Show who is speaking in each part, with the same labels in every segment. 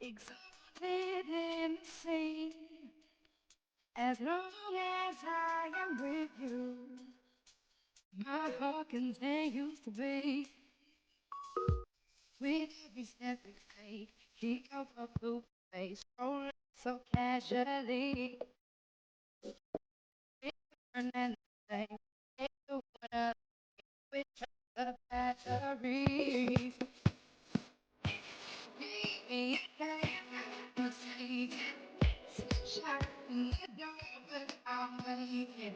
Speaker 1: exalted in the sea. As long as I am with you, my heart continues to beat. With every step we take, she comes up blue face, rolling so casually. We turn and say, take the one up, switch up the batteries. Maybe I can take shot in the dark, but I'll make it.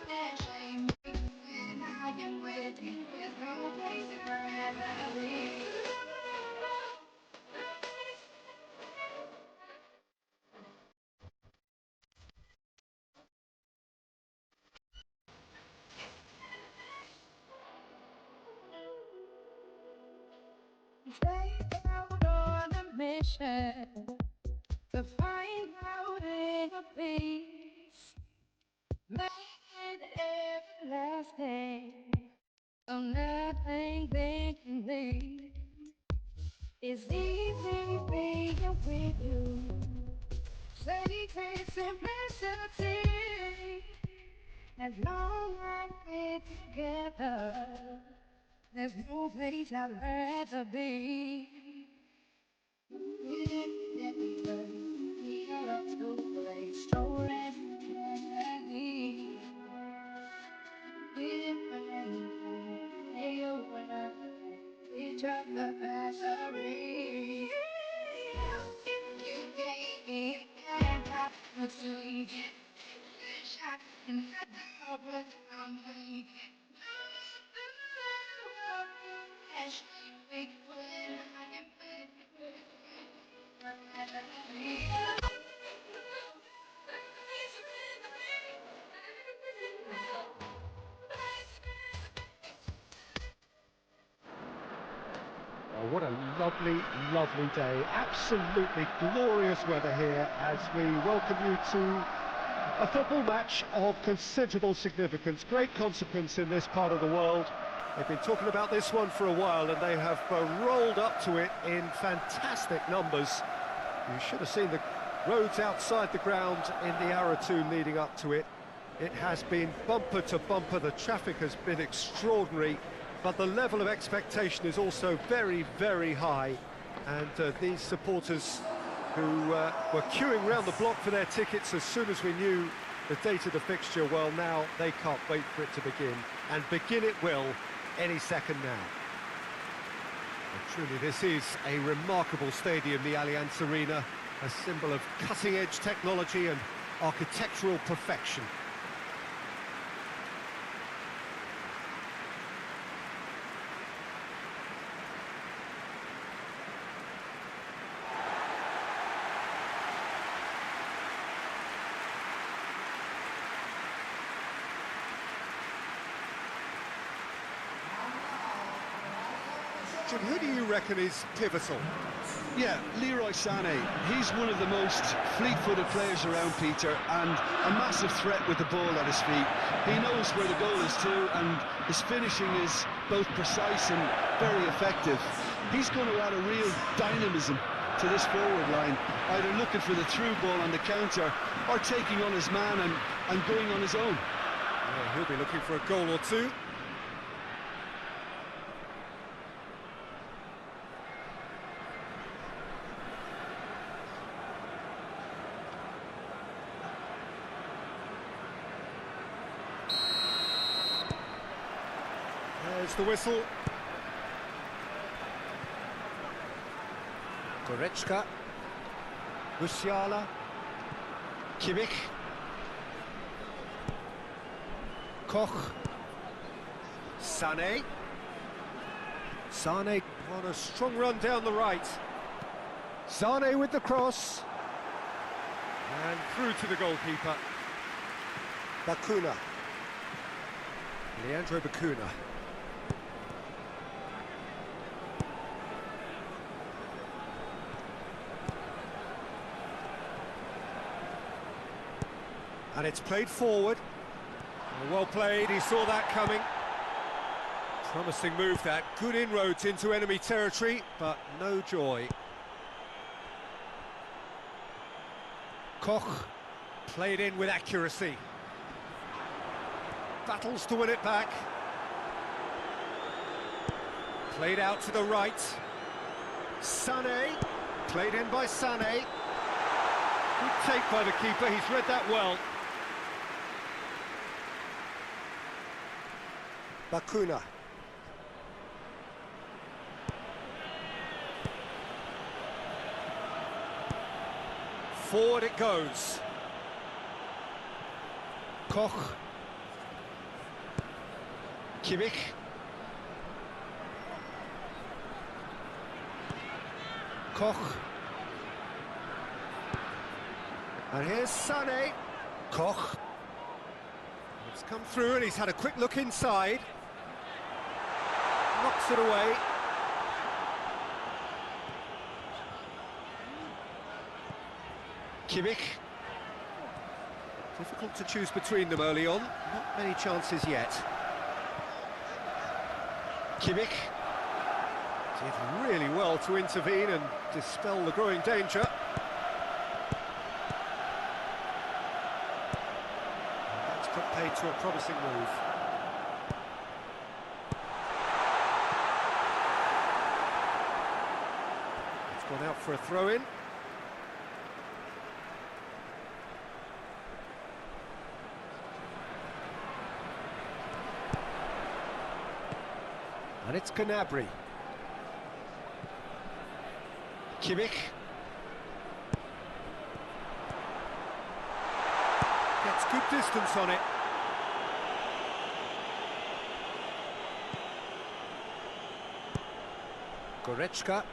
Speaker 1: That shame when I am with you, there's no place I'd rather be. Stay out on a mission to find out inner peace, made everlasting. So nothing they can leave. It's easy being with you. Sacred simplicity. As long as we're together, there's no place I'd rather be. We are up to play, strolling casually. We drop the battery. You gave me a hand to get shot in the dark, but I'm making. As we wake when I am
Speaker 2: Oh, what a lovely, lovely day. Absolutely glorious weather here as we welcome you to a football match of considerable significance, great consequence in this part of the world. They've been talking about this one for a while and they have rolled up to it in fantastic numbers. You should have seen the roads outside the ground in the hour or two leading up to it. It has been bumper to bumper, the traffic has been extraordinary, but the level of expectation is also very, very high. And these supporters who were queuing round the block for their tickets as soon as we knew the date of the fixture, well, now they can't wait for it to begin. And begin it will any second now. And truly, this is a remarkable stadium, the Allianz Arena, a symbol of cutting-edge technology and architectural perfection. Jim, who do you reckon is pivotal?
Speaker 3: Yeah, Leroy Sané. He's one of the most fleet-footed players around, Peter, and a massive threat with the ball at his feet. He knows where the goal is too, and his finishing is both precise and very effective. He's going to add a real dynamism to this forward line, either looking for the through ball on the counter or taking on his man and going on his own.
Speaker 2: Well, he'll be looking for a goal or two. There's the whistle. Goretzka, Musiala, Kimmich, Koch, Sané. Sané on a strong run down the right. Sané with the cross. And through to the goalkeeper. Bacuna. Leandro Bacuna. And it's played forward. Well played, he saw that coming.
Speaker 4: Promising move that, good inroads into enemy territory, but no joy. Koch, played in with accuracy. Battles to win it back. Played out to the right. Sané, played in by Sané. Good take by the keeper, he's read that well. Bakuna. Forward it goes. Koch. Kimmich. Koch. And here's Sané. Koch. It's come through and he's had a quick look inside. Knocks it away. Kimmich. Difficult to choose between them early on. Not many chances yet. Kimmich did really well to intervene and dispel the growing danger. And that's put paid to a promising move. It's gone out for a throw-in. And it's Gnabry. Kimmich. Gets good distance on it. Goretzka.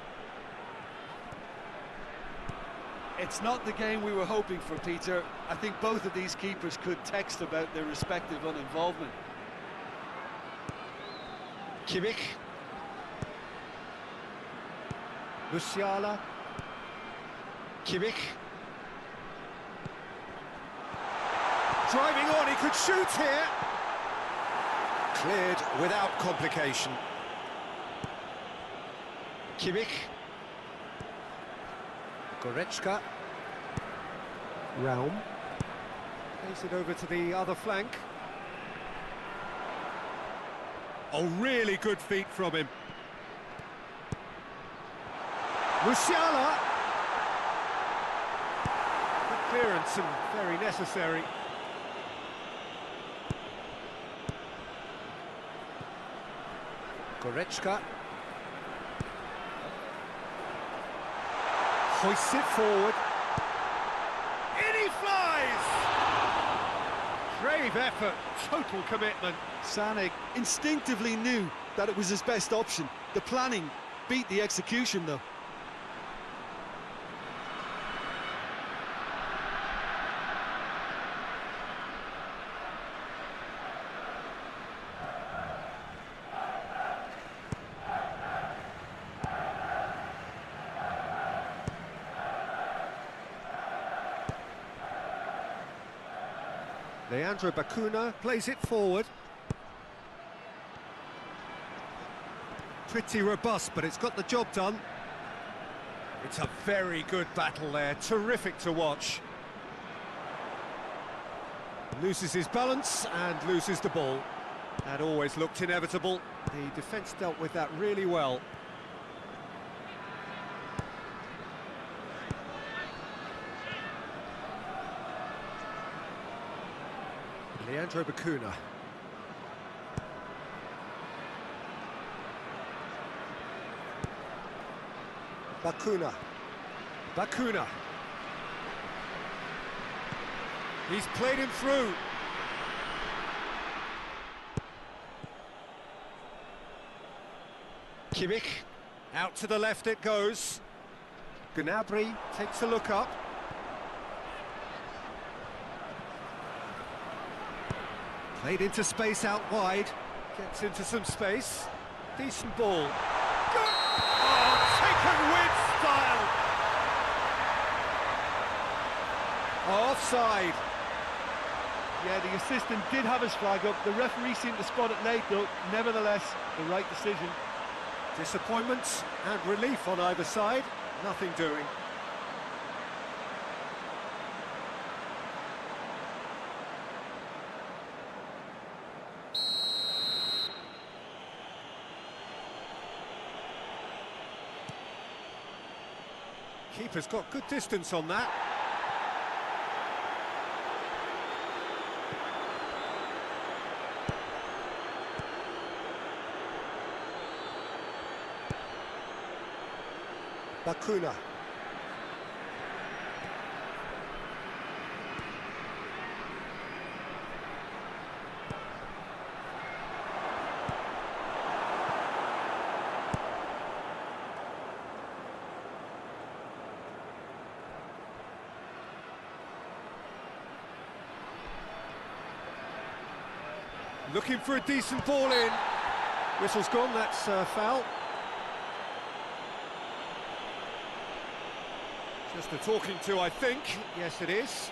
Speaker 3: It's not the game we were hoping for, Peter. I think both of these keepers could text about their respective uninvolvement.
Speaker 4: Kimmich. Musiala. Kimmich. Driving on, he could shoot here. Cleared without complication. Kimmich. Goretzka. Raum. Plays it over to the other flank. Oh, really good feet from him. Musiala. Good clearance and very necessary. Goretzka. Hoists it forward. In he flies! Brave effort, total commitment.
Speaker 3: Sané instinctively knew that it was his best option. The planning beat the execution, though.
Speaker 4: Leandro Bakuna plays it forward. Pretty robust, but it's got the job done. It's a very good battle there, terrific to watch. Loses his balance and loses the ball. That always looked inevitable. The defence dealt with that really well. Leandro Bakuna. Bakuna. Bakuna. He's played him through. Kimmich. Out to the left it goes. Gnabry takes a look up. Played into space out wide. Gets into some space. Decent ball. Good! Oh, taken with style! Oh, offside. Yeah, the assistant did have his flag up. The referee seemed to spot it late, though. Nevertheless, the right decision. Disappointments and relief on either side. Nothing doing. Keeper's got good distance on that. Bakuna. Looking for a decent ball in. Whistle's gone, that's foul. Just a talking to, I think. Yes, it is.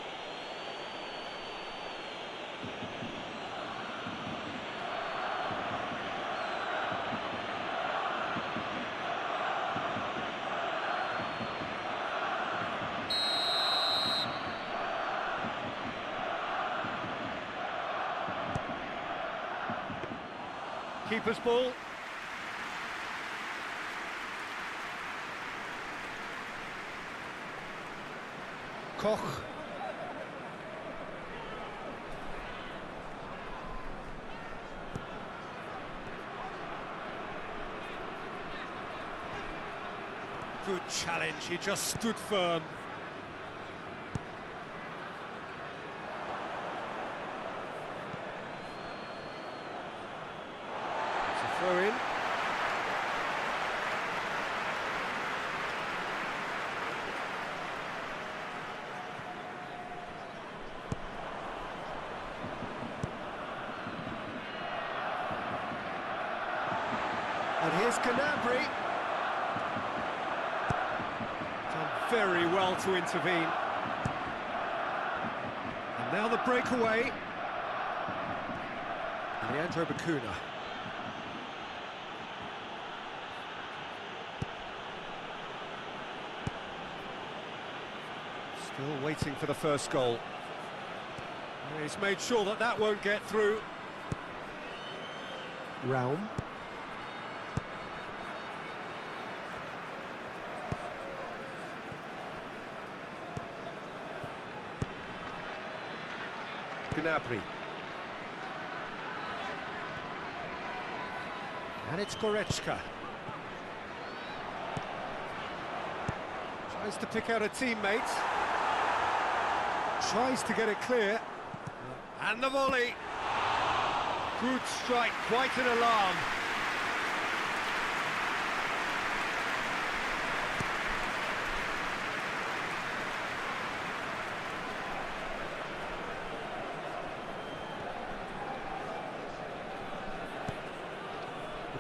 Speaker 4: Keeper's ball. Koch. Good challenge, he just stood firm. It's a throw in. And here's Canabry. Done very well to intervene. And now the breakaway. Leandro Bakuna. Still waiting for the first goal. He's made sure that that won't get through. Raum. Gnabry. And it's Goretzka. Tries to pick out a teammate. Tries to get it clear. And the volley. Good strike, quite an alarm.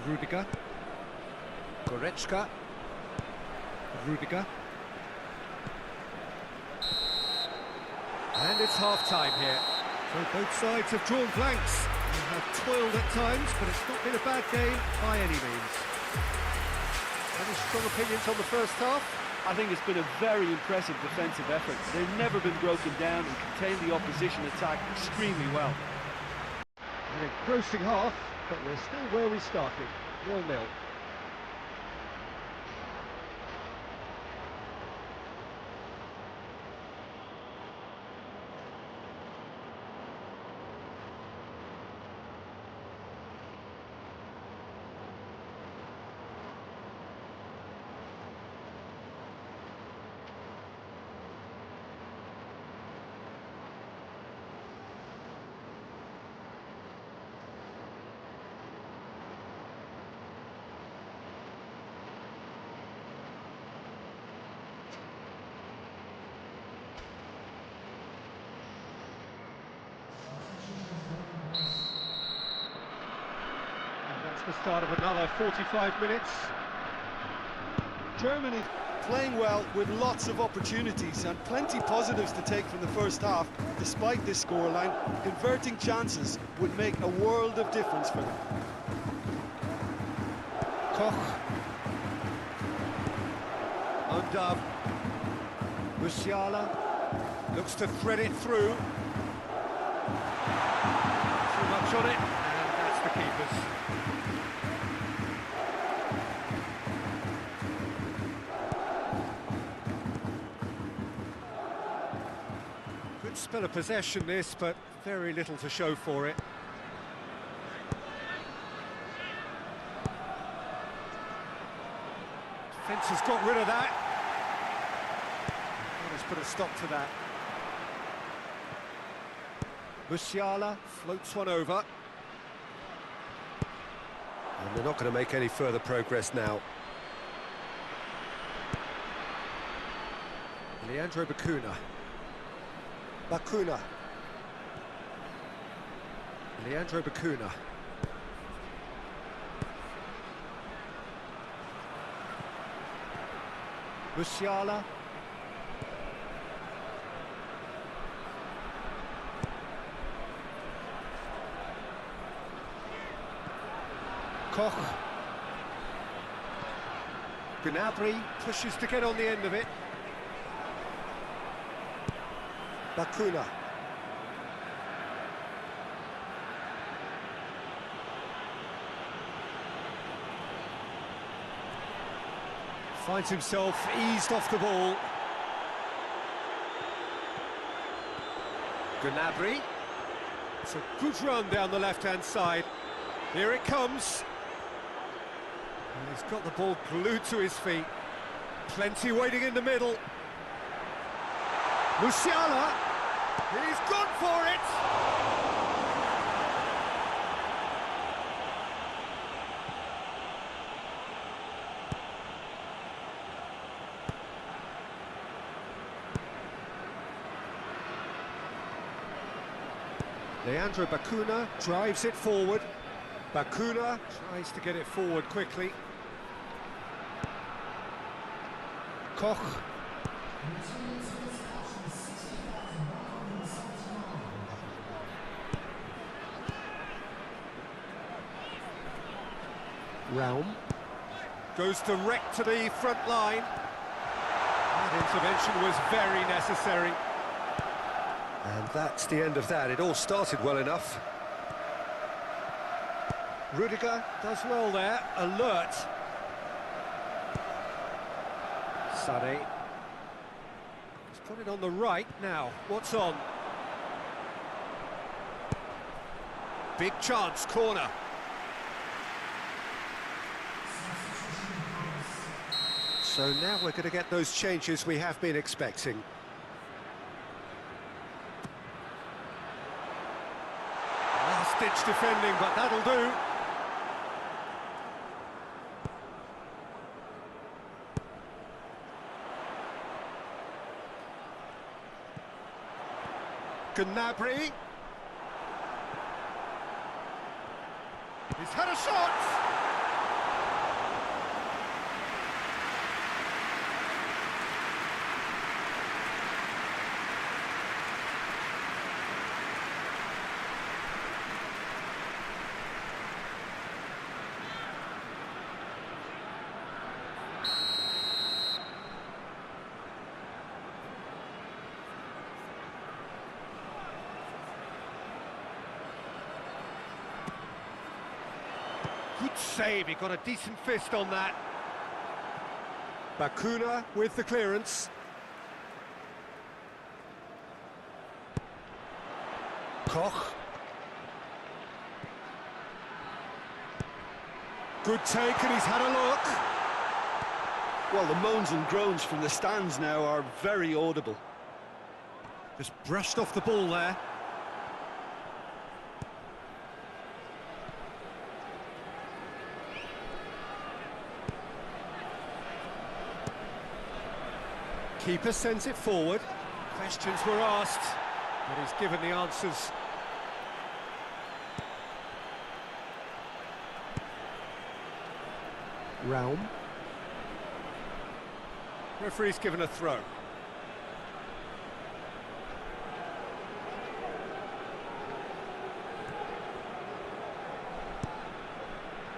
Speaker 4: Rudiger. Goretzka. Rudiger. And it's half-time here. So both sides have drawn blanks. They have toiled at times, but it's not been a bad game by any means. Any strong opinions on the first half?
Speaker 3: I think it's been a very impressive defensive effort. They've never been broken down and contained the opposition attack extremely well.
Speaker 2: An engrossing half, but we're still where we started, 0-0. That's the start of another 45 minutes. Germany
Speaker 3: Playing well with lots of opportunities and plenty positives to take from the first half, despite this scoreline. Converting chances would make a world of difference for them.
Speaker 4: Koch. Undav. Musiala looks to thread it through. Too much on it, and that's the keeper's. Good spell of possession this, but very little to show for it. Defence has got rid of that. Let's put a stop to that. Musiala floats one over. And they're not going to make any further progress now. Leandro Bacuna. Bacuna. Leandro Bacuna. Musiala. Koch. Gnabry pushes to get on the end of it. Bacuna. Finds himself eased off the ball. Gnabry. It's a good run down the left-hand side. Here it comes. And he's got the ball glued to his feet. Plenty waiting in the middle. Musiala. He's gone for it. Leandro Bacuna drives it forward. Bacuna tries to get it forward quickly. Koch. Realm. Goes direct to the front line. That intervention was very necessary. And that's the end of that. It all started well enough. Rudiger does well there, alert. Sané. He's put it on the right now. What's on? Big chance, corner. So now we're going to get those changes we have been expecting. Last-ditch defending, but that'll do. Gnabry. He's had a shot! Good save, he got a decent fist on that. Bacuna with the clearance. Koch. Good take, and he's had a look.
Speaker 3: Well, the moans and groans from the stands now are very audible.
Speaker 4: Just brushed off the ball there. Keeper sends it forward. Questions were asked, but he's given the answers. Realm. Referee's given a throw.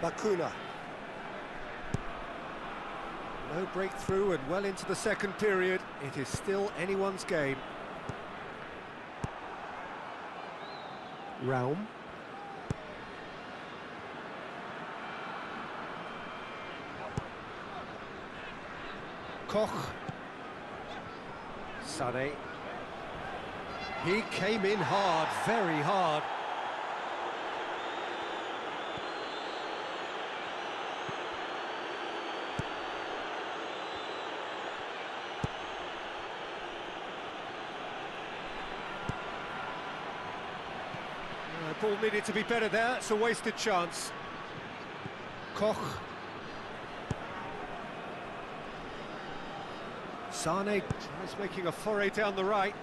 Speaker 4: Bakuna. No breakthrough and well into the second period. It is still anyone's game. Raum. Koch. Sané. He came in hard, very hard. Ball needed to be better there, it's a wasted chance. Koch. Sané tries making a foray down the right.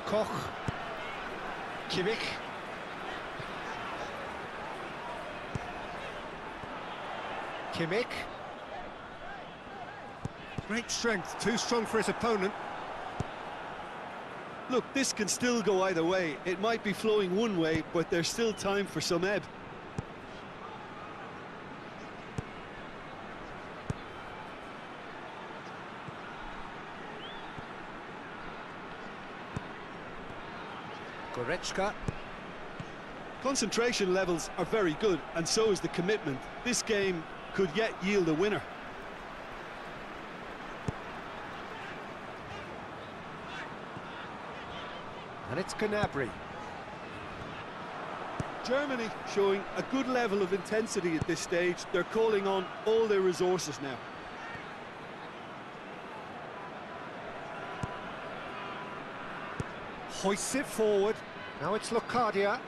Speaker 4: Koch. Kimmich. Kimmich. Great strength, too strong for his opponent.
Speaker 3: Look, this can still go either way. It might be flowing one way, but there's still time for some ebb.
Speaker 4: Goretzka.
Speaker 3: Concentration levels are very good, and so is the commitment. This game could yet yield a winner.
Speaker 4: And it's Gnabry.
Speaker 3: Germany showing a good level of intensity at this stage. They're calling on all their resources now.
Speaker 4: Hoists it forward. Now it's Locadia.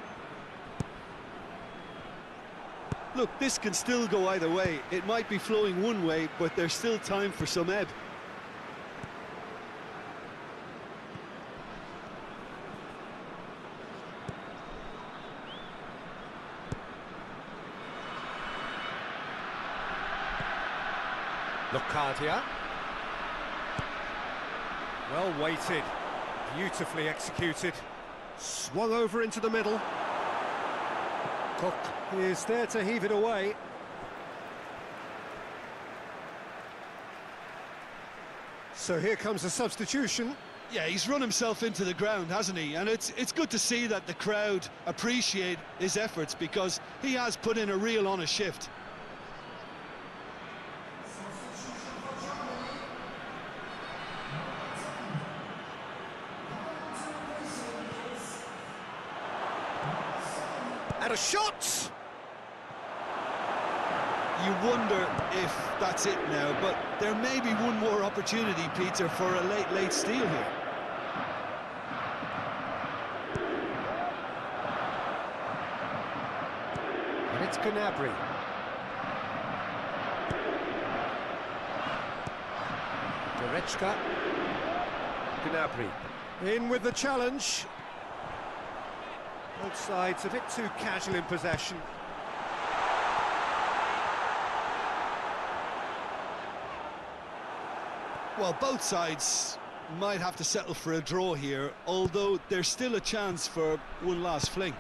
Speaker 3: Look, this can still go either way. It might be flowing one way, but there's still time for some ebb.
Speaker 4: Locadia. Well weighted, beautifully executed. Swung over into the middle. Koch is there to heave it away. So here comes a substitution.
Speaker 3: Yeah, he's run himself into the ground, hasn't he? And it's good to see that the crowd appreciate his efforts, because he has put in a real honest shift.
Speaker 4: And a shot!
Speaker 3: You wonder if that's it now, but there may be one more opportunity, Peter, for a late steal here.
Speaker 4: And it's Gnabry. Goretzka. Gnabry. In with the challenge. Both sides a bit too casual in possession.
Speaker 3: Well, both sides might have to settle for a draw here, although there's still a chance for one last fling.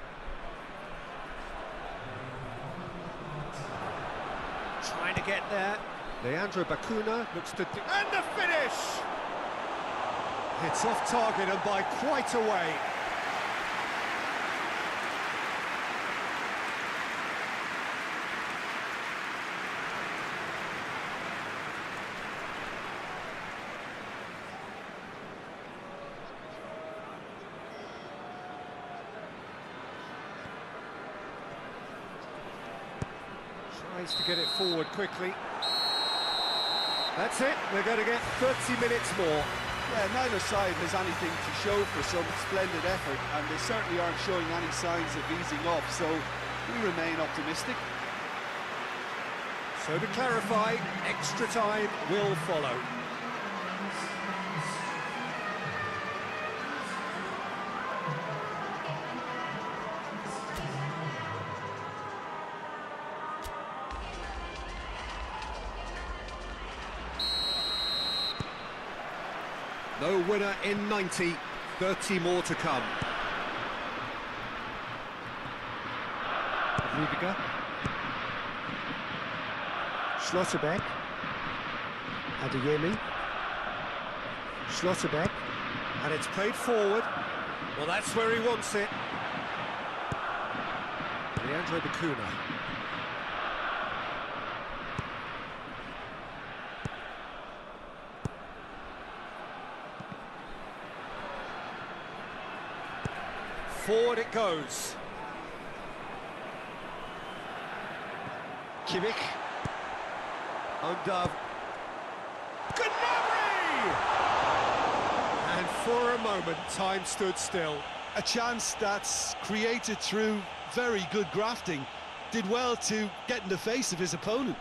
Speaker 4: Trying to get there. Leandro Bakuna looks to... And the finish! It's off target and by quite a way. Tries to get it forward quickly. That's it, we're going to get 30 minutes more.
Speaker 3: Yeah, neither side has anything to show for some splendid effort, and they certainly aren't showing any signs of easing off, so we remain optimistic.
Speaker 4: So to clarify, extra time will follow. No winner in 90, 30 more to come. Rudiger.
Speaker 2: Schlotterbeck. Adeyemi. Schlotterbeck.
Speaker 4: And it's played forward. Well, that's where he wants it. Leandro Bacuna. Forward it goes. Kimmich. Undav. Gnabry! And for a moment, time stood still.
Speaker 3: A chance that's created through very good grafting. Did well to get in the face of his opponent.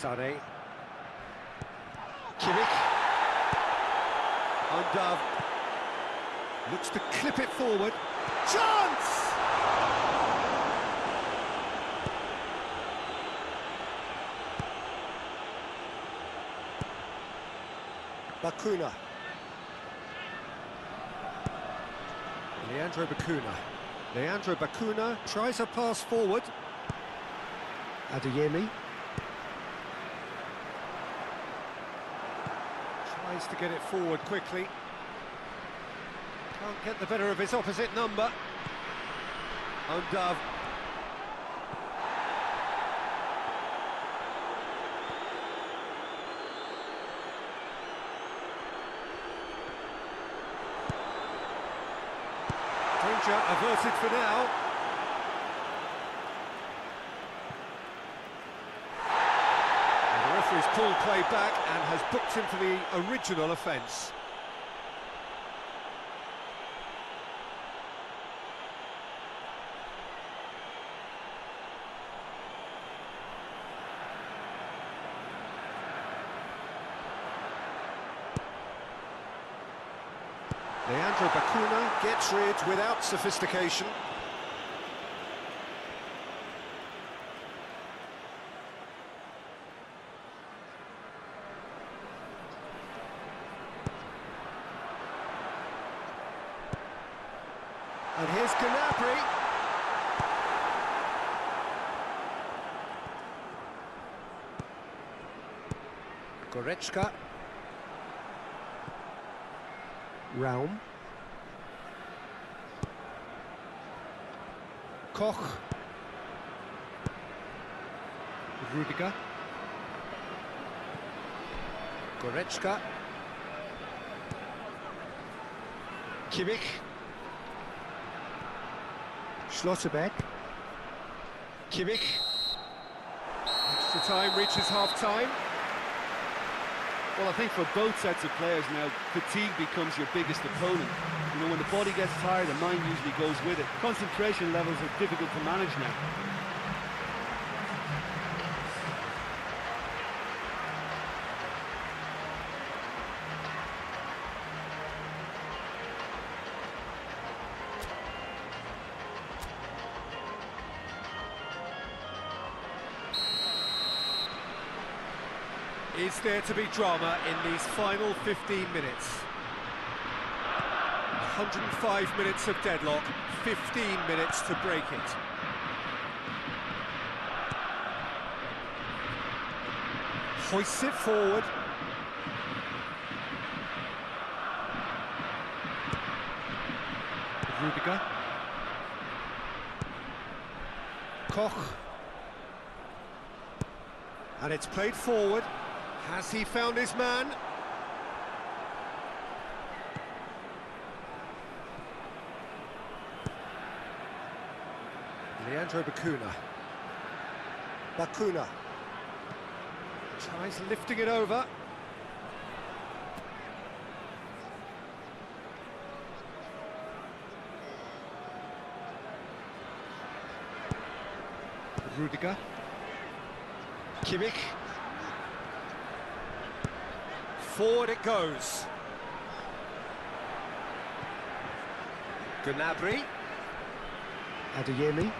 Speaker 4: Sané. Kimmich. Undav. Looks to clip it forward. Chance! Bacuna. Leandro Bacuna. Leandro Bacuna tries a pass forward.
Speaker 2: Adeyemi.
Speaker 4: Tries to get it forward quickly. Can't get the better of his opposite number. Undav. Danger averted for now. The referee's pulled play back and has booked him for the original offence. Leandro Bacuna gets rid without sophistication. And here's Gnabry. Goretzka.
Speaker 2: Raum.
Speaker 4: Koch. Rudiger. Goretzka. Kimmich.
Speaker 2: Schlotterbeck.
Speaker 4: Kimmich. Extra time reaches half-time.
Speaker 3: Well, I think for both sets of players now, fatigue becomes your biggest opponent. You know, when the body gets tired, the mind usually goes with it. Concentration levels are difficult to manage now.
Speaker 4: Is there to be drama in these final 15 minutes? 105 minutes of deadlock, 15 minutes to break it. Hoists it forward. Rudiger. Koch. And it's played forward. Has he found his man? Leandro Bacuna. Bacuna. Tries lifting it over. Rudiger. Kimmich. Forward it goes. Gnabry. Adeyemi.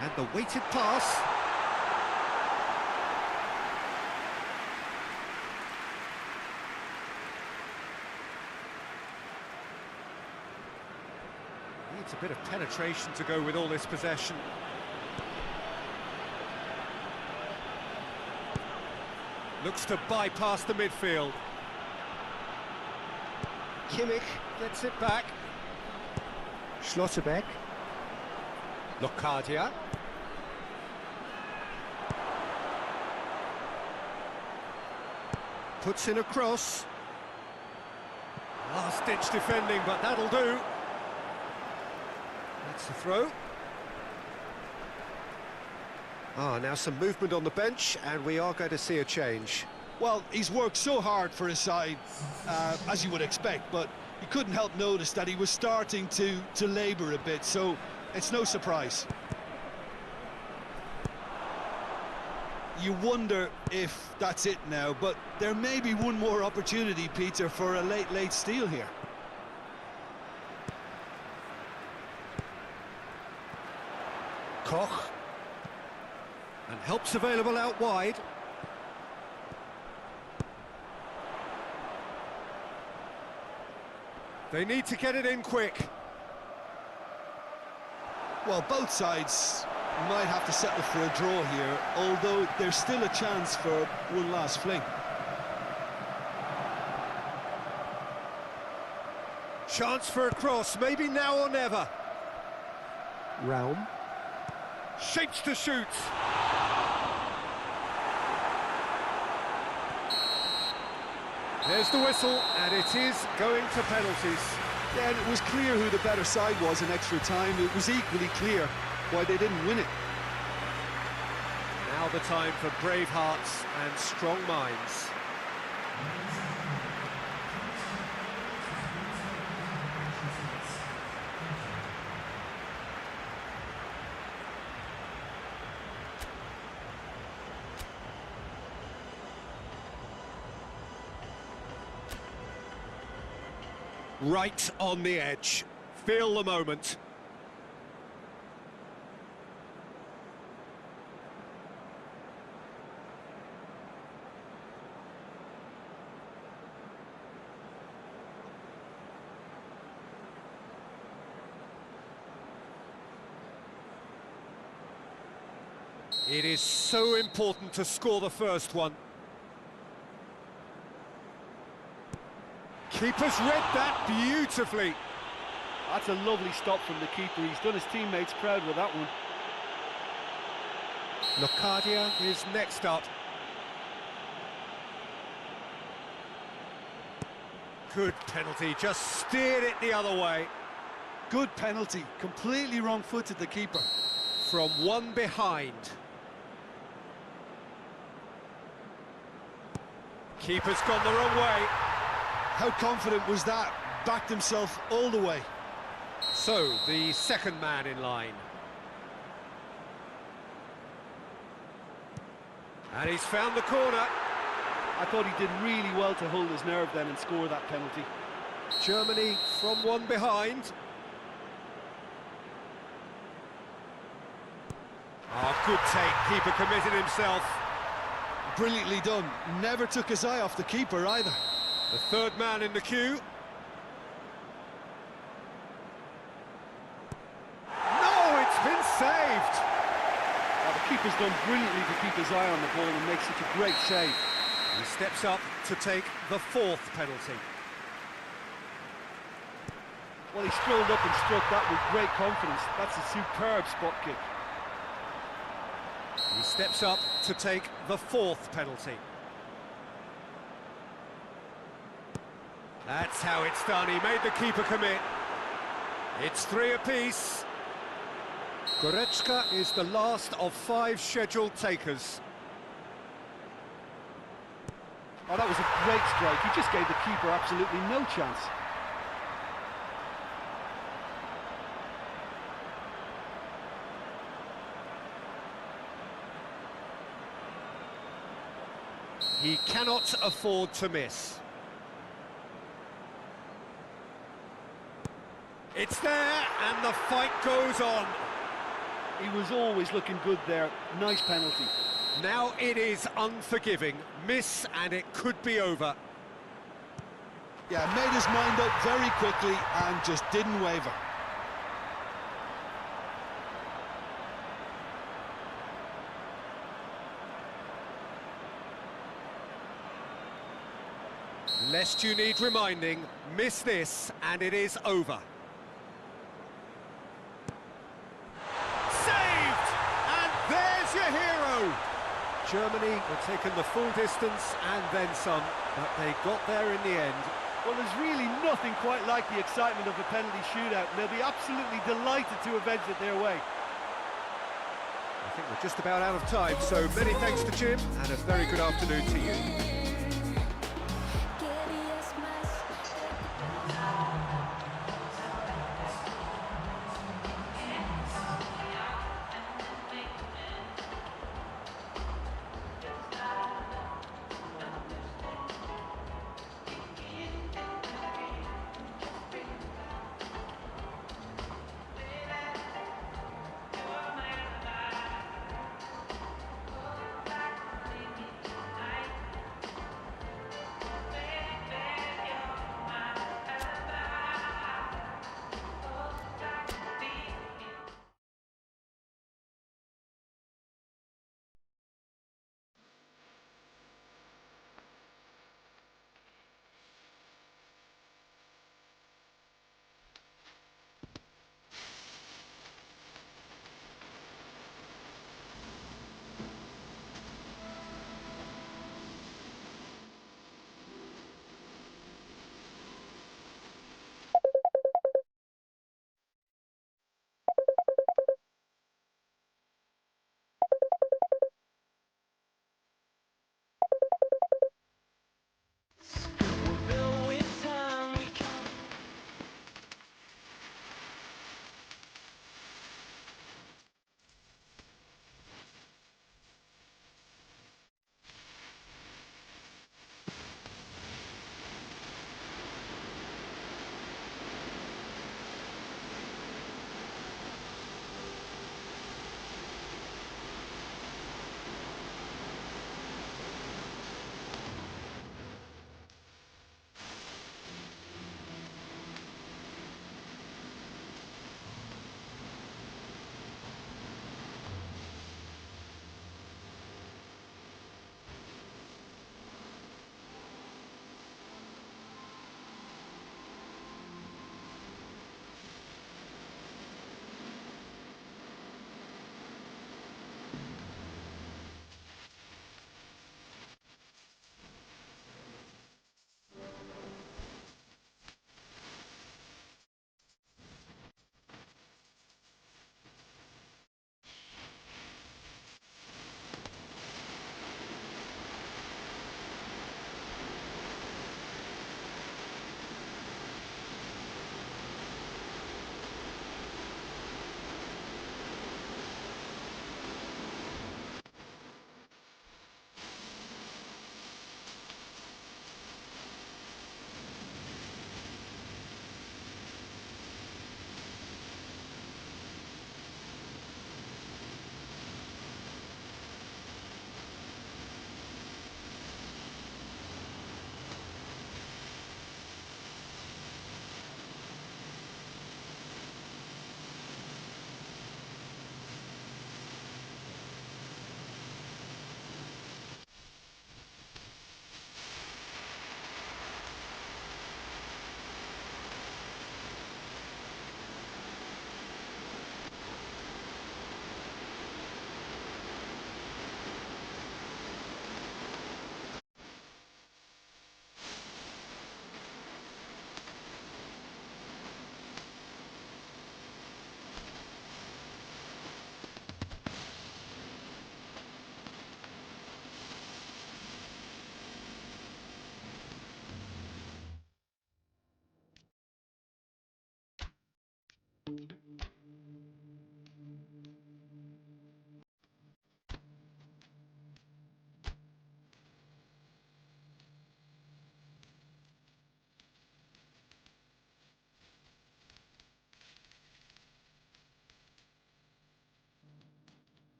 Speaker 4: And the weighted pass. Needs a bit of penetration to go with all this possession. Looks to bypass the midfield. Kimmich gets it back. Schlotterbeck. Locadia. Puts in a cross. Last-ditch defending, but that'll do. That's the throw. Now some movement on the bench, and we are going to see a change.
Speaker 3: Well, he's worked so hard for his side, as you would expect, but you couldn't help notice that he was starting to labour a bit, so it's no surprise. You wonder if that's it now, but there may be one more opportunity, Peter, for a late steal here.
Speaker 4: Koch. And help's available out wide. They need to get it in quick.
Speaker 3: Well, both sides might have to settle for a draw here, although there's still a chance for one last fling.
Speaker 4: Chance for a cross, maybe now or never. Realm. Shapes to shoot. There's the whistle, and it is going to penalties.
Speaker 3: Yeah, and it was clear who the better side was in extra time. It was equally clear why they didn't win it.
Speaker 4: Now the time for brave hearts and strong minds. Right on the edge. Feel the moment. It is so important to score the first one. Keeper's read that beautifully.
Speaker 5: That's a lovely stop from the keeper. He's done his teammates proud with that one.
Speaker 4: Locadia is next up. Good penalty, just steered it the other way.
Speaker 3: Good penalty, completely wrong-footed the keeper.
Speaker 4: From one behind. Keeper's gone the wrong way.
Speaker 3: How confident was that? Backed himself all the way.
Speaker 4: So, the second man in line. And he's found the corner.
Speaker 5: I thought he did really well to hold his nerve then and score that penalty.
Speaker 4: Germany from one behind. Oh, good take. Keeper committed himself.
Speaker 3: Brilliantly done. Never took his eye off the keeper either.
Speaker 4: The third man in the queue. No, it's been saved.
Speaker 5: Well, the keeper's done brilliantly to keep his eye on the ball and make such a great save.
Speaker 4: He steps up to take the fourth penalty.
Speaker 5: Well, he strolled up and struck that with great confidence. That's a superb spot kick.
Speaker 4: He steps up to take the fourth penalty. That's how it's done. He made the keeper commit. It's 3 apiece. Goretzka is the last of 5 scheduled takers.
Speaker 5: Oh, that was a great strike. He just gave the keeper absolutely no chance.
Speaker 4: He cannot afford to miss. It's there, and the fight goes on.
Speaker 5: He was always looking good there. Nice penalty.
Speaker 4: Now it is unforgiving. Miss, and it could be over.
Speaker 3: Yeah, made his mind up very quickly and just didn't waver.
Speaker 4: Lest you need reminding, miss this, and it is over. Saved! And there's your hero! Germany have taken the full distance and then some, but they got there in the end.
Speaker 5: Well, there's really nothing quite like the excitement of a penalty shootout, and they'll be absolutely delighted to have edged it their way.
Speaker 4: I think we're just about out of time, so many thanks to Jim, and a very good afternoon to you.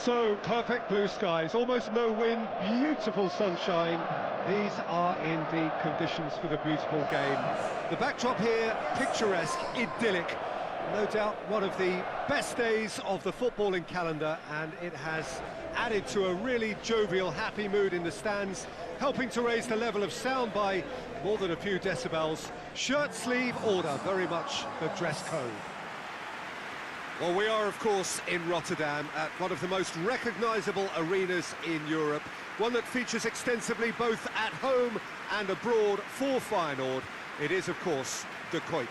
Speaker 2: So, perfect blue skies, almost no wind, beautiful sunshine. These are indeed conditions for the beautiful game.
Speaker 4: The backdrop here, picturesque, idyllic. No doubt one of the best days of the footballing calendar, and it has added to a really jovial, happy mood in the stands, helping to raise the level of sound by more than a few decibels. Shirt sleeve order, very much the dress code. Well, we are, of course, in Rotterdam at one of the most recognisable arenas in Europe, one that features extensively both at home and abroad for Feyenoord. It is, of course, De Kuip.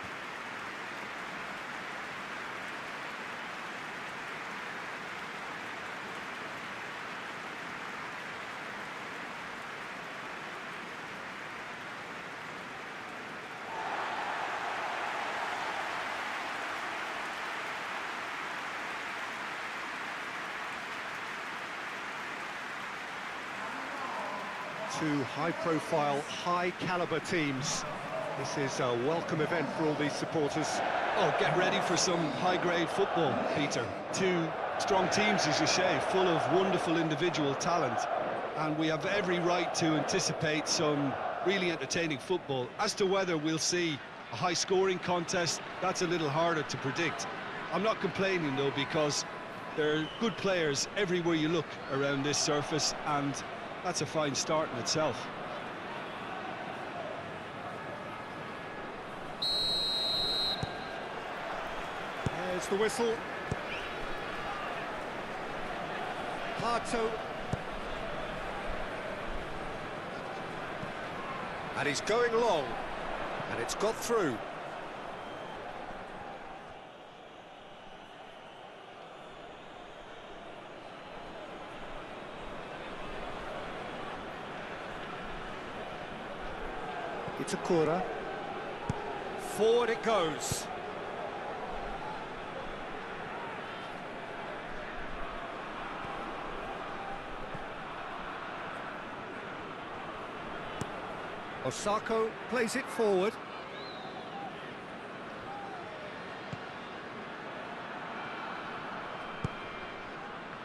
Speaker 4: Two high-profile, high-caliber teams. This is a welcome event for all these supporters.
Speaker 3: Oh, get ready for some high-grade football, Peter. Two strong teams, as you say, full of wonderful individual talent. And we have every right to anticipate some really entertaining football. As to whether we'll see a high-scoring contest, that's a little harder to predict. I'm not complaining, though, because there are good players everywhere you look around this surface, and that's a fine start in itself.
Speaker 4: There's the whistle. Harto. And he's going long. And it's got through. It's a corner. Forward it goes. Osako plays it forward.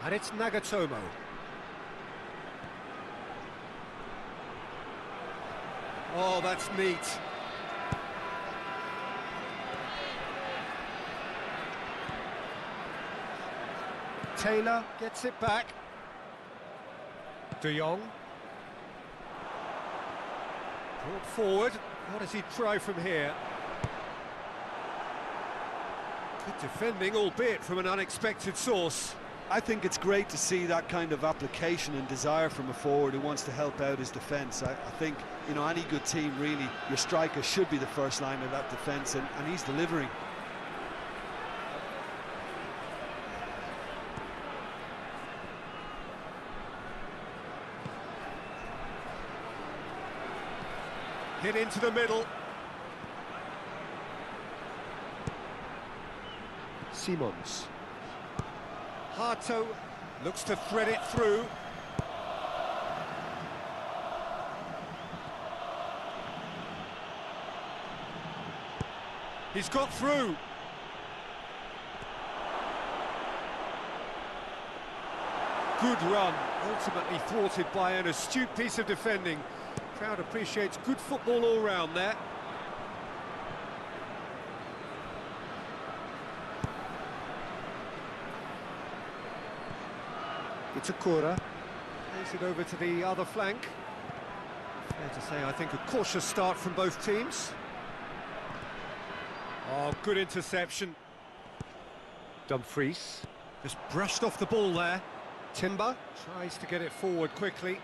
Speaker 4: And it's Nagatomo. Oh, that's neat. Taylor gets it back. De Jong. Brought forward. What does he try from here? Good defending, albeit from an unexpected source.
Speaker 3: I think it's great to see that kind of application and desire from a forward who wants to help out his defence. I think, you know, any good team, really, your striker should be the first line of that defence, and he's delivering.
Speaker 4: Hit into the middle. Simons. Harto looks to thread it through. He's got through. Good run, ultimately thwarted by an astute piece of defending. Crowd appreciates good football all round there. It's a corner. Plays it over to the other flank. Fair to say, I think, a cautious start from both teams. Oh, good interception. Dumfries just brushed off the ball there. Timber tries to get it forward quickly.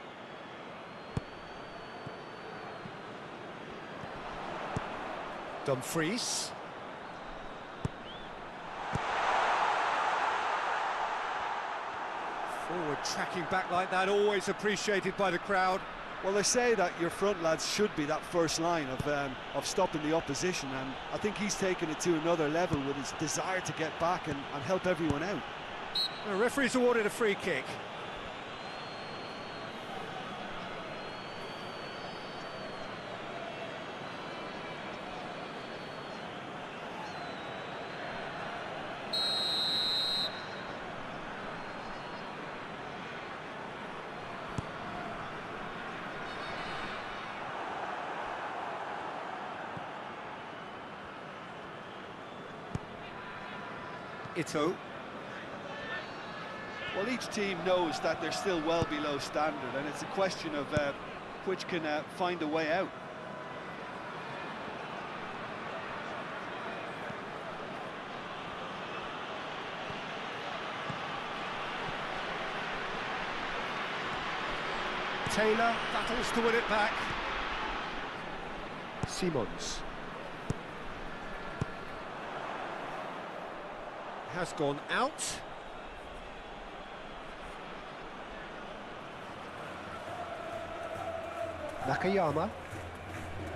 Speaker 4: Dumfries. Forward tracking back like that, always appreciated by the crowd.
Speaker 3: Well, they say that your front lads should be that first line of stopping the opposition, and I think he's taken it to another level with his desire to get back and help everyone out.
Speaker 4: The referee's awarded a free kick. Ito.
Speaker 3: Well, each team knows that they're still well below standard, and it's a question of which can find a way out.
Speaker 4: Taylor battles to win it back. Simons. Has gone out. Nakayama.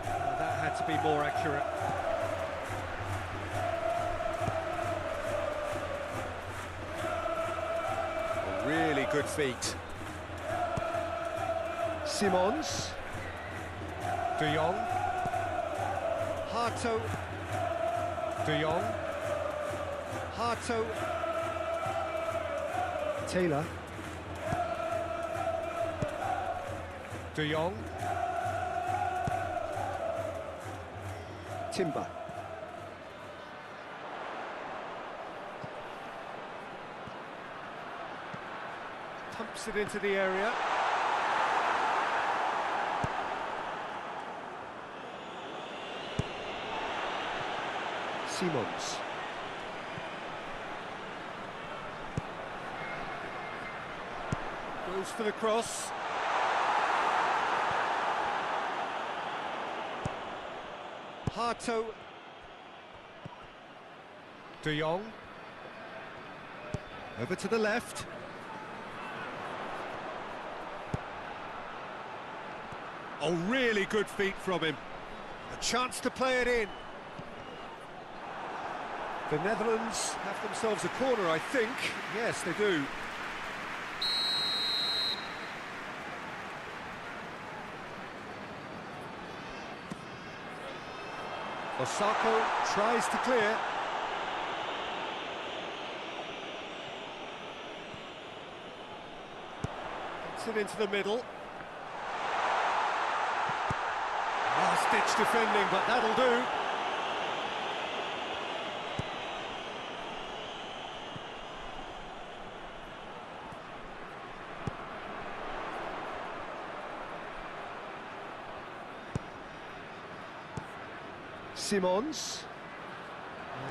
Speaker 4: That had to be more accurate. A really good feat. Simons. De Jong. Hato. De Jong. Hato. Taylor. De Jong. Timber. Pumps it into the area. Simons. Goes for the cross. Hato. De Jong. Over to the left. Oh, really good feet from him. A chance to play it in. The Netherlands have themselves a corner, I think. Yes, they do. Osako tries to clear. Gets it into the middle. Last-ditch defending, but that'll do. Simons.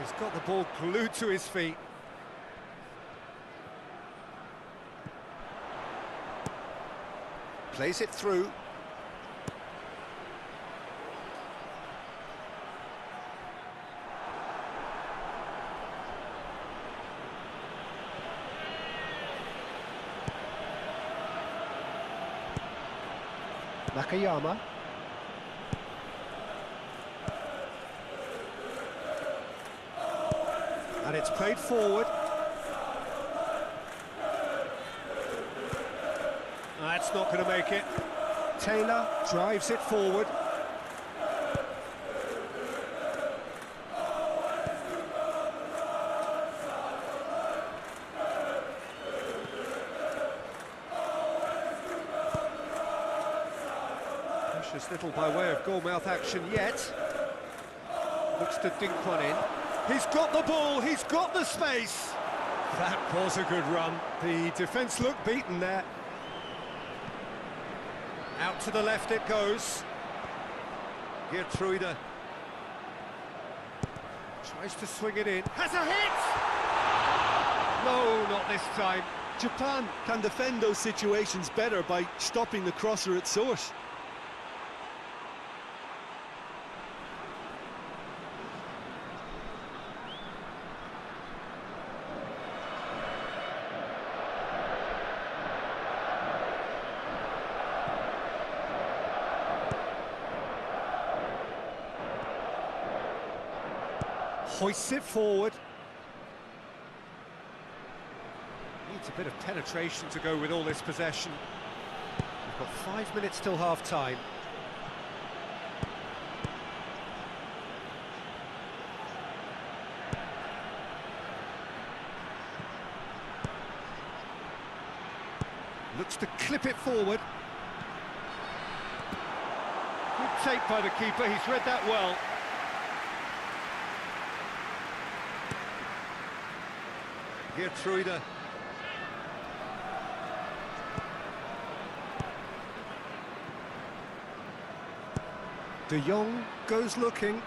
Speaker 4: He's got the ball glued to his feet. Plays it through. Nakayama. And it's played forward. That's not going to make it. Taylor drives it forward. Precious little by way of goalmouth action yet. Looks to dink one in. He's got the ball, he's got the space. That was a good run. The defence looked beaten there. Out to the left it goes. Geertruida tries to swing it in. Has a hit! No, not this time.
Speaker 3: Japan can defend those situations better by stopping the crosser at source.
Speaker 4: Hoists it forward. Needs a bit of penetration to go with all this possession. We've got 5 minutes till half-time. Looks to clip it forward. Good take by the keeper, he's read that well. Gertruida. De Jong goes looking.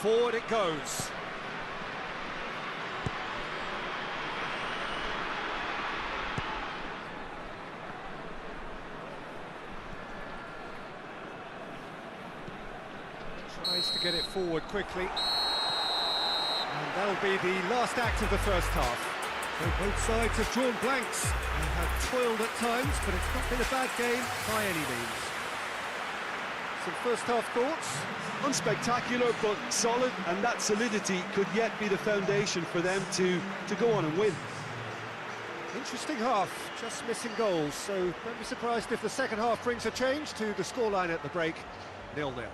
Speaker 4: Forward it goes. Tries to get it forward quickly. And that'll be the last act of the first half. So both sides have drawn blanks and have toiled at times, but it's not been a bad game by any means. Some first half thoughts?
Speaker 3: Unspectacular, but solid, and that solidity could yet be the foundation for them to go on and win.
Speaker 4: Interesting half, just missing goals, so don't be surprised if the second half brings a change to the scoreline at the break, 0-0.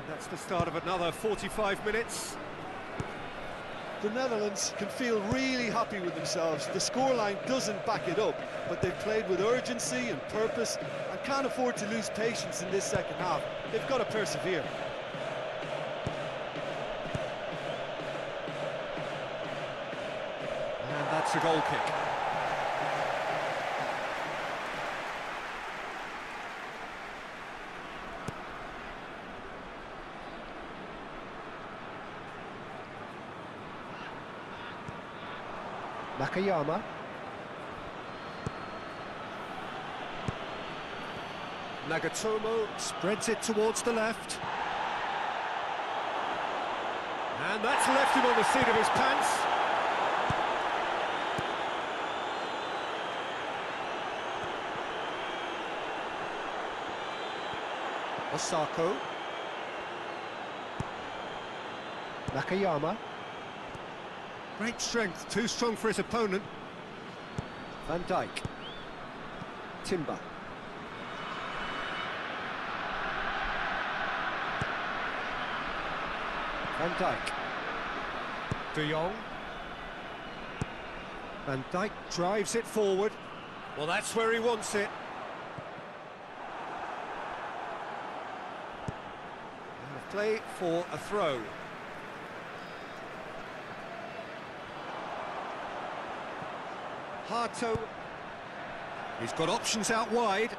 Speaker 4: That's the start of another 45 minutes.
Speaker 3: The Netherlands can feel really happy with themselves. The scoreline doesn't back it up, but they've played with urgency and purpose and can't afford to lose patience in this second half. They've got to persevere.
Speaker 4: And that's a goal kick. Nakayama. Nagatomo spreads it towards the left. And that's left him on the seat of his pants. Osako. Nakayama. Great strength, too strong for his opponent. Van Dijk. Timber. Van Dijk. De Jong. Van Dijk drives it forward. Well, that's where he wants it. And a play for a throw. Hato, he's got options out wide.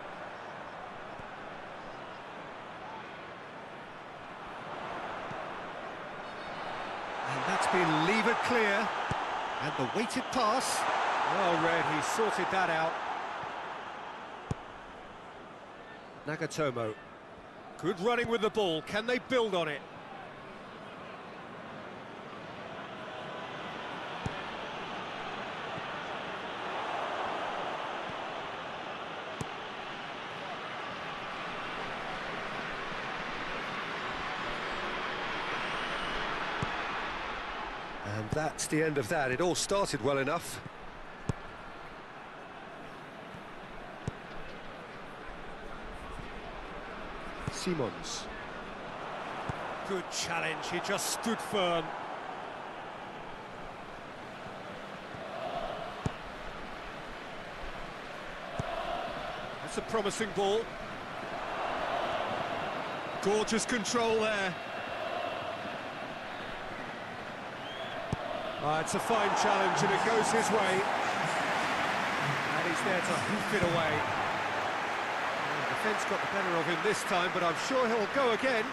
Speaker 4: And that's been levered clear. And the weighted pass. Well read, he sorted that out. Nagatomo. Good running with the ball, can they build on it? And that's the end of that. It all started well enough. Simons. Good challenge, he just stood firm. That's a promising ball. Gorgeous control there. It's a fine challenge and it goes his way. And he's there to hoof it away. And the Defence got the better of him this time, but I'm sure he'll go again.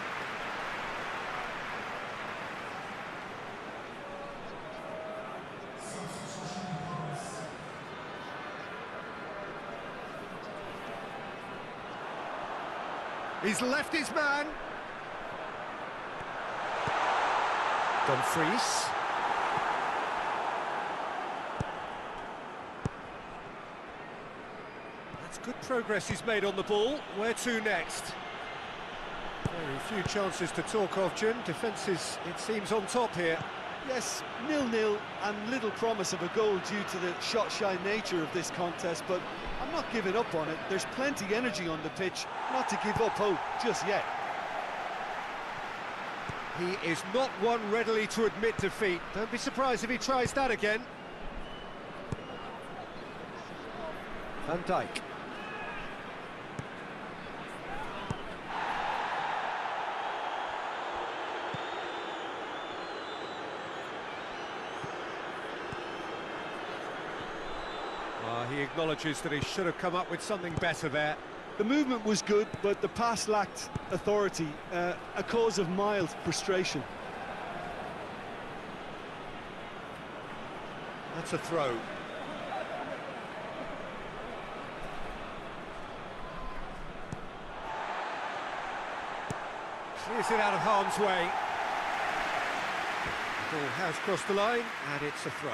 Speaker 4: He's left his man. Dumfries. That's good progress he's made on the ball. Where to next? Very few chances to talk of, Jim. Defence is, it seems, on top here.
Speaker 5: Yes, 0-0 and little promise of a goal due to the shot-shy nature of this contest, but I'm not giving up on it. There's plenty energy on the pitch, not to give up hope just yet.
Speaker 4: He is not one readily to admit defeat. Don't be surprised if he tries that again. Van Dijk. He acknowledges that he should have come up with something better there.
Speaker 5: The movement was good, but the pass lacked authority, a cause of mild frustration.
Speaker 4: That's a throw. Clears it out of harm's way. The ball has crossed the line, and it's a throw.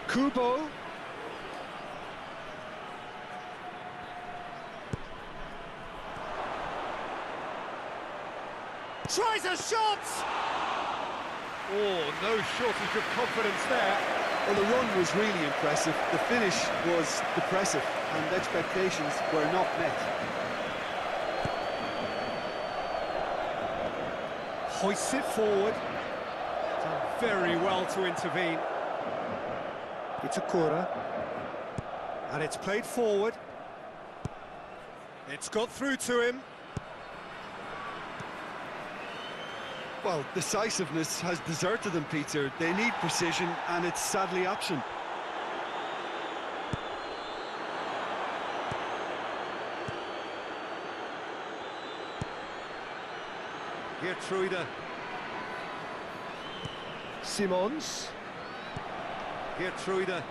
Speaker 4: Kubo. Tries a shot! Oh, no shortage of confidence there.
Speaker 5: Well, the run was really impressive. The finish was depressive, and expectations were not met.
Speaker 4: Hoists it forward. Done very well to intervene. It's a corner, and it's played forward. It's got through to him.
Speaker 5: Well, decisiveness has deserted them, Peter. They need precision, and it's sadly absent.
Speaker 4: Gertrude. Simons. Gertrude.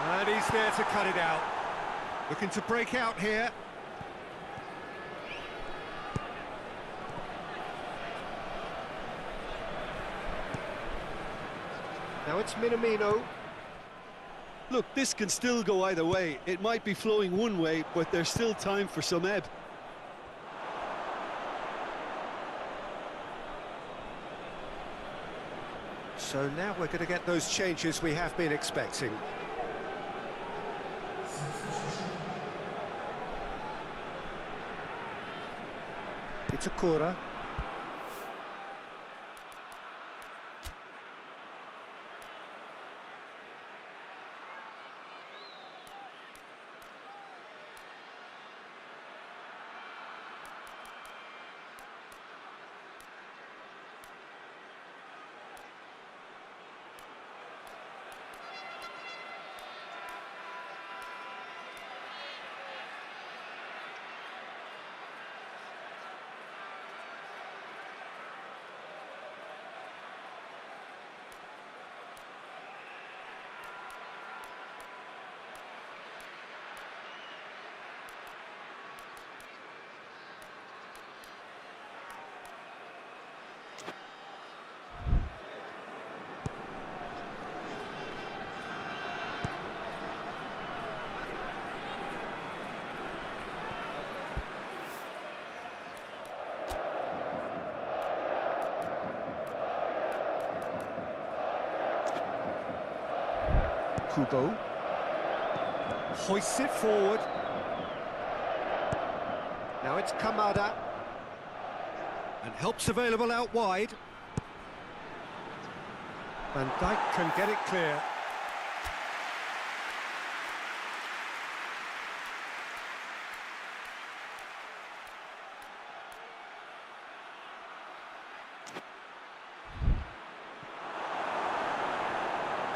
Speaker 4: And he's there to cut it out. Looking to break out here. Now it's Minamino.
Speaker 5: Look, this can still go either way. It might be flowing one way, but there's still time for some ebb.
Speaker 4: So now we're going to get those changes we have been expecting. It's a corner. Kubo. Hoists it forward. Now it's Kamada. And help's available out wide. Van Dijk can get it clear.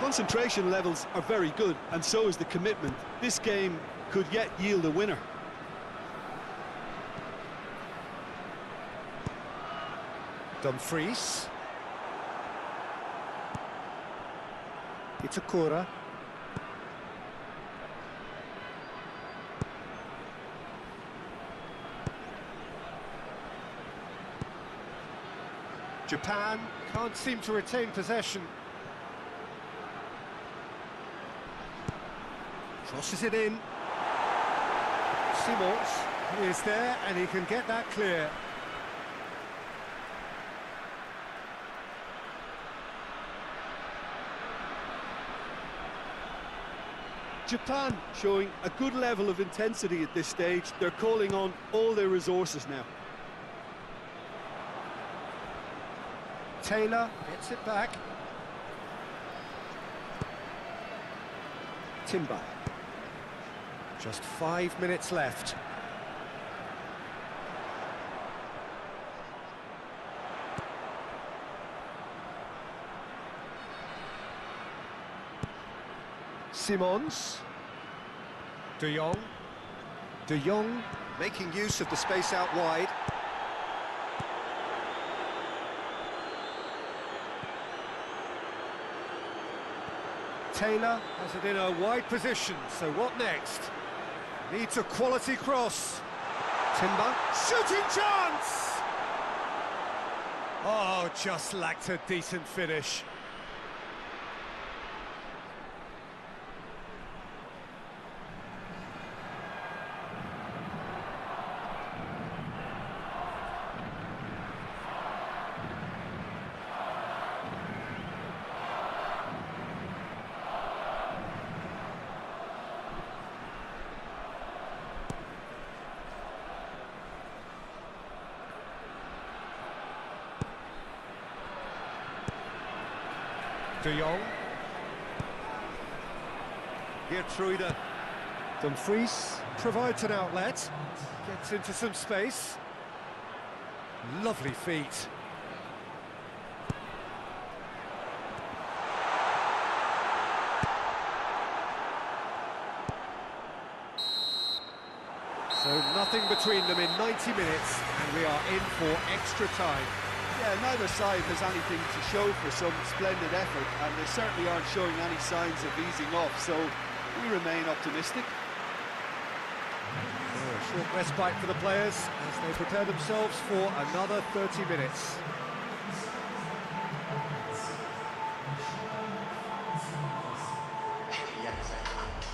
Speaker 5: Concentration levels are very good, and so is the commitment. This game could yet yield a winner.
Speaker 4: Dumfries. Itakura. Japan can't seem to retain possession. Crosses it in. Simons is there and he can get that clear.
Speaker 5: Japan showing a good level of intensity at this stage. They're calling on all their resources now.
Speaker 4: Taylor gets it back. Timber. Just 5 minutes left. Simons. De Jong. De Jong making use of the space out wide. Taylor has it in a wide position, so what next? Needs a quality cross. Timber, shooting chance! Oh, just lacked a decent finish. De Jong. Gertrude. Dumfries provides an outlet. Gets into some space. Lovely feet. So nothing between them in 90 minutes, and we are in for extra time.
Speaker 5: Yeah, neither side has anything to show for some splendid effort, and they certainly aren't showing any signs of easing off, so we remain optimistic.
Speaker 4: A short respite for the players as they prepare themselves for another 30 minutes.